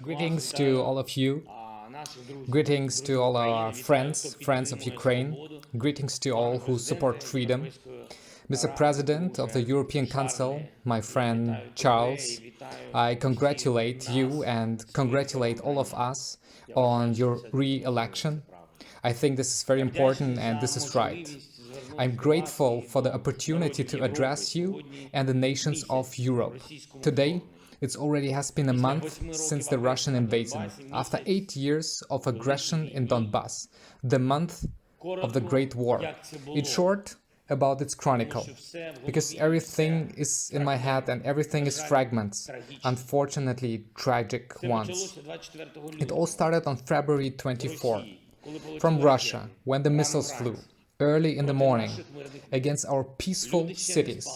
Greetings to all of you. Greetings to all our friends of Ukraine. Greetings to all who support freedom. Mr. President of the European Council, my friend Charles, I congratulate you and congratulate all of us on your re-election. I think this is very important and this is right. I'm grateful for the opportunity to address you and the nations of Europe. Today, it already has been a month since the Russian invasion, after 8 years of aggression in Donbass, the month of the Great War. In short, about its chronicle, because everything is in my head and everything is fragments, unfortunately tragic ones. It all started on February 24, from Russia, when the missiles flew, early in the morning, against our peaceful cities.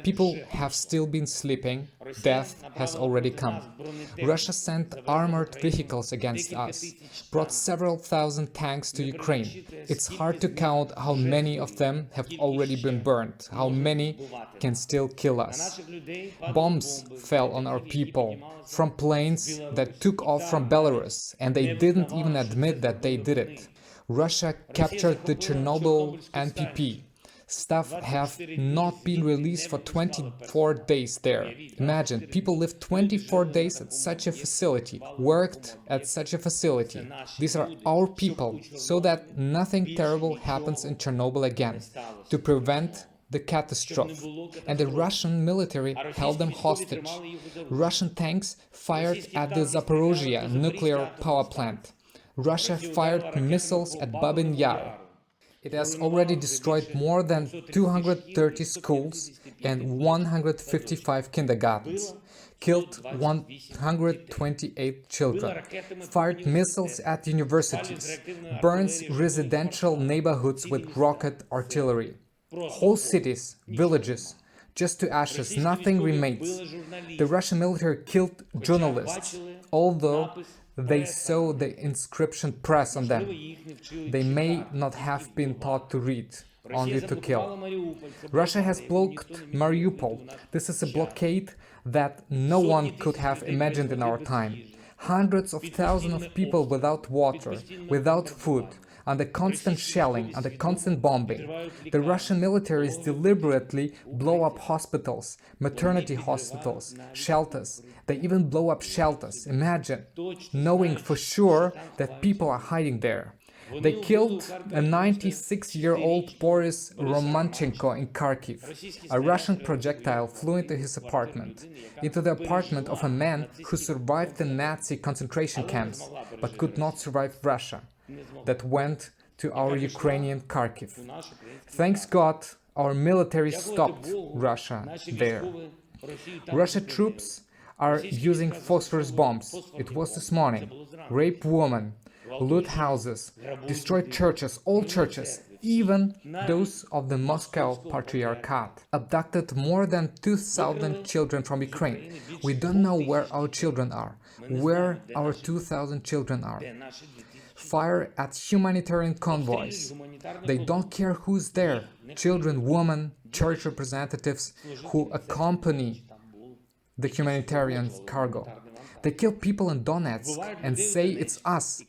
People have still been sleeping, death has already come. Russia sent armored vehicles against us, brought several thousand tanks to Ukraine. It's hard to count how many of them have already been burned, how many can still kill us. Bombs fell on our people from planes that took off from Belarus, and they didn't even admit that they did it. Russia captured the Chernobyl NPP. Staff have not been released for 24 days there. Imagine, people lived 24 days at such a facility, worked at such a facility. These are our people, so that nothing terrible happens in Chernobyl again, to prevent the catastrophe. And the Russian military held them hostage. Russian tanks fired at the Zaporozhye nuclear power plant. Russia fired missiles at Babin Yar. It has already destroyed more than 230 schools and 155 kindergartens, killed 128 children, fired missiles at universities, burns residential neighborhoods with rocket artillery. Whole cities, villages, just to ashes, nothing remains. The Russian military killed journalists, although they saw the inscription press on them. They may not have been taught to read, only to kill. Russia has blocked Mariupol. This is a blockade that no one could have imagined in our time. Hundreds of thousands of people without water, without food, under constant shelling, under constant bombing. The Russian militaries deliberately blow up hospitals, maternity hospitals, shelters. They even blow up shelters. Imagine, knowing for sure that people are hiding there. They killed a 96-year-old Boris Romanchenko in Kharkiv. A Russian projectile flew into his apartment, into the apartment of a man who survived the Nazi concentration camps, but could not survive Russia, that went to our Ukrainian Kharkiv. Thanks God, our military stopped Russia there. Russian troops are using phosphorus bombs. It was this morning. Rape women, loot houses, destroy churches, all churches, even those of the Moscow Patriarchate. Abducted more than 2,000 children from Ukraine. We don't know where our children are, where our 2,000 children are. Fire at humanitarian convoys. They don't care who's there. Children, women, church representatives who accompany the humanitarian cargo. They kill people in Donetsk and say it's us.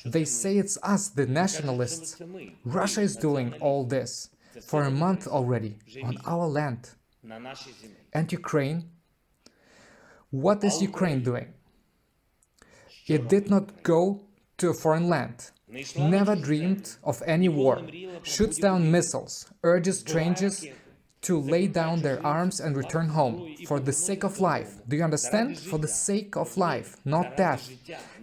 They say it's us, the nationalists. Russia is doing all this for a month already on our land. And Ukraine? What is Ukraine doing? It did not go to a foreign land, never dreamed of any war, shoots down missiles, urges strangers to lay down their arms and return home, for the sake of life. Do you understand? For the sake of life, not death.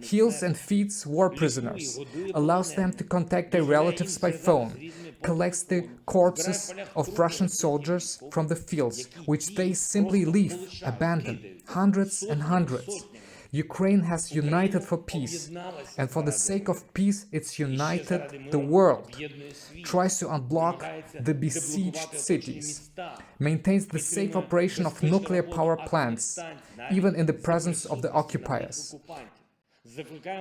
Heals and feeds war prisoners, allows them to contact their relatives by phone, collects the corpses of Russian soldiers from the fields, which they simply leave, abandoned, hundreds and hundreds. Ukraine has united for peace, and for the sake of peace it's united the world, tries to unblock the besieged cities, maintains the safe operation of nuclear power plants, even in the presence of the occupiers.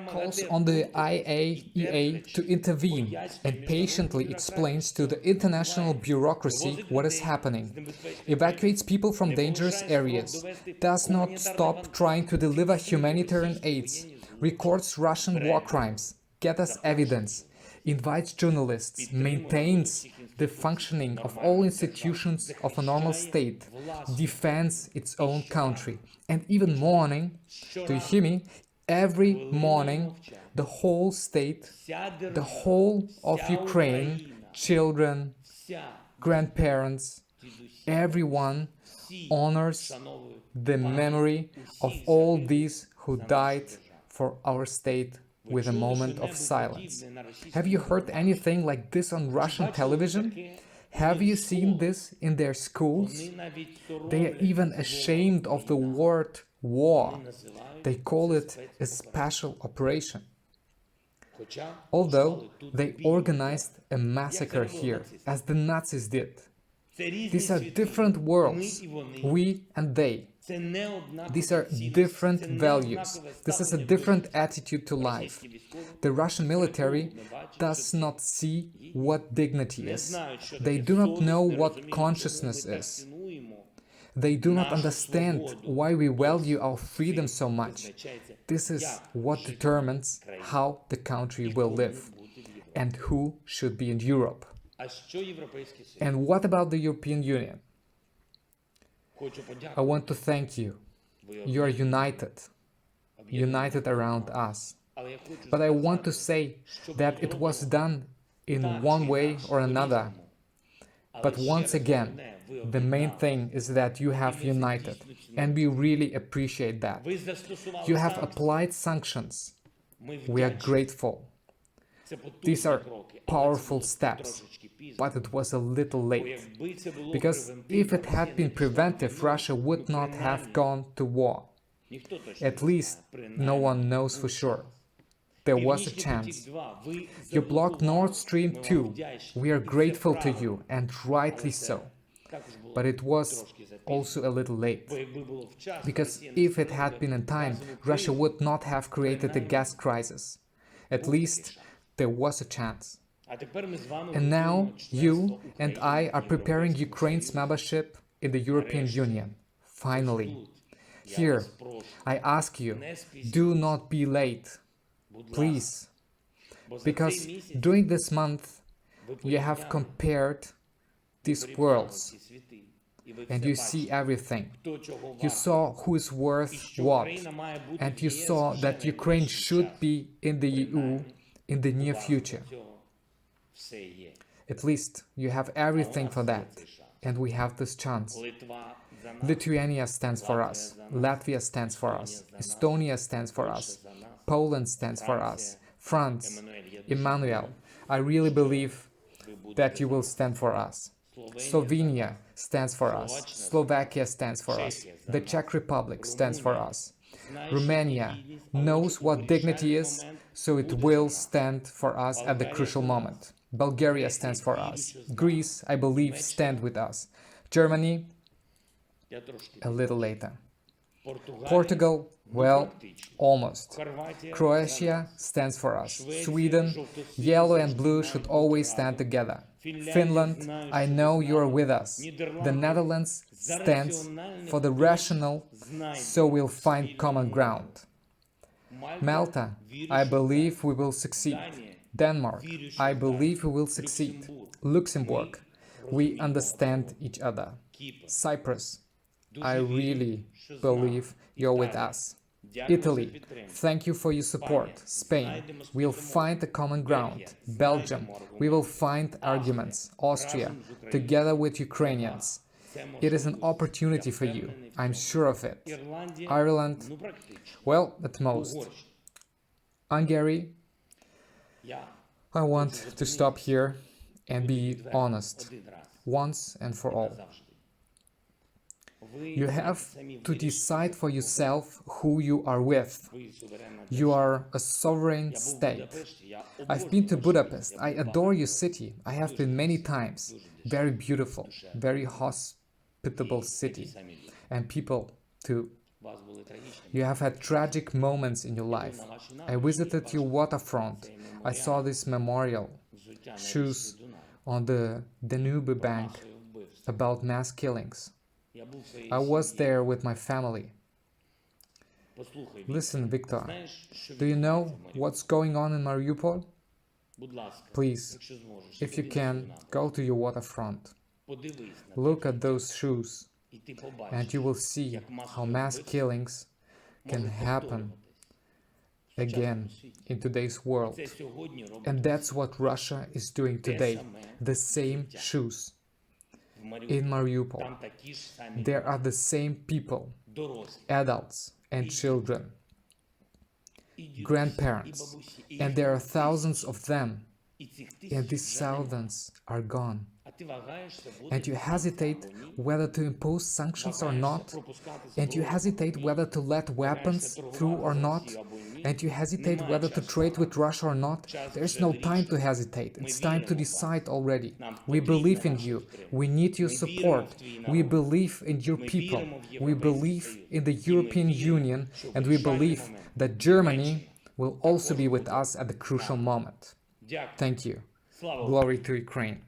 calls on the IAEA to intervene and patiently explains to the international bureaucracy what is happening, evacuates people from dangerous areas, does not stop trying to deliver humanitarian aids, records Russian war crimes, gathers evidence, invites journalists, maintains the functioning of all institutions of a normal state, defends its own country, and even morning, do you hear me? Every morning, the whole state, the whole of Ukraine, children, grandparents, everyone honors the memory of all these who died for our state with a moment of silence. Have you heard anything like this on Russian television? Have you seen this in their schools? They are even ashamed of the word war. They call it a special operation. Although they organized a massacre here, as the Nazis did. These are different worlds, we and they. These are different values. This is a different attitude to life. The Russian military does not see what dignity is. They do not know what consciousness is. They do not understand why we value our freedom so much. This is what determines how the country will live and who should be in Europe. And what about the European Union? I want to thank you. You are united around us. But I want to say that it was done in one way or another. But once again, the main thing is that you have united, and we really appreciate that. You have applied sanctions. We are grateful. These are powerful steps, but it was a little late. Because if it had been preventive, Russia would not have gone to war. At least no one knows for sure. There was a chance. You blocked Nord Stream 2. We are grateful to you, and rightly so. But it was also a little late. Because if it had been in time, Russia would not have created a gas crisis. At least there was a chance. And now you and I are preparing Ukraine's membership in the European Union. Finally. Here, I ask you, do not be late. Please. Because during this month, you have compared these worlds. And you see everything. You saw who is worth what. And you saw that Ukraine should be in the EU in the near future. At least you have everything for that. And we have this chance. Lithuania stands for us. Latvia stands for us. Estonia stands for us. Poland stands for us. France, Emmanuel, I really believe that you will stand for us. Slovenia stands for us. Slovakia stands for us. The Czech Republic stands for us. Romania knows what dignity is, so it will stand for us at the crucial moment. Bulgaria stands for us. Greece, I believe, stands with us. Germany, a little later. Portugal, well, almost. Croatia stands for us. Sweden, yellow and blue should always stand together. Finland, I know you're with us. The Netherlands stands for the rational, so we'll find common ground. Malta, I believe we will succeed. Denmark, I believe we will succeed. Luxembourg, we understand each other. Cyprus, I really believe you're with us. Italy, thank you for your support. Spain, we'll find a common ground. Belgium, we will find arguments. Austria, together with Ukrainians. It is an opportunity for you, I'm sure of it. Ireland, well, at most. Hungary, I want to stop here and be honest, once and for all. You have to decide for yourself who you are with. You are a sovereign state. I've been to Budapest. I adore your city. I have been many times. Very beautiful, very hospitable city. And people too. You have had tragic moments in your life. I visited your waterfront. I saw this memorial, shoes on the Danube bank, about mass killings. I was there with my family. Listen, Victor, do you know what's going on in Mariupol? Please, if you can, go to your waterfront. Look at those shoes, and you will see how mass killings can happen again in today's world. And that's what Russia is doing today. The same shoes. In Mariupol, there are the same people, adults and children, grandparents, and there are thousands of them, and these thousands are gone. And you hesitate whether to impose sanctions or not, and you hesitate whether to let weapons through or not, and you hesitate whether to trade with Russia or not. There's no time to hesitate. It's time to decide already. We believe in you. We need your support. We believe in your people. We believe in the European Union, and we believe that Germany will also be with us at the crucial moment. Thank you. Glory to Ukraine.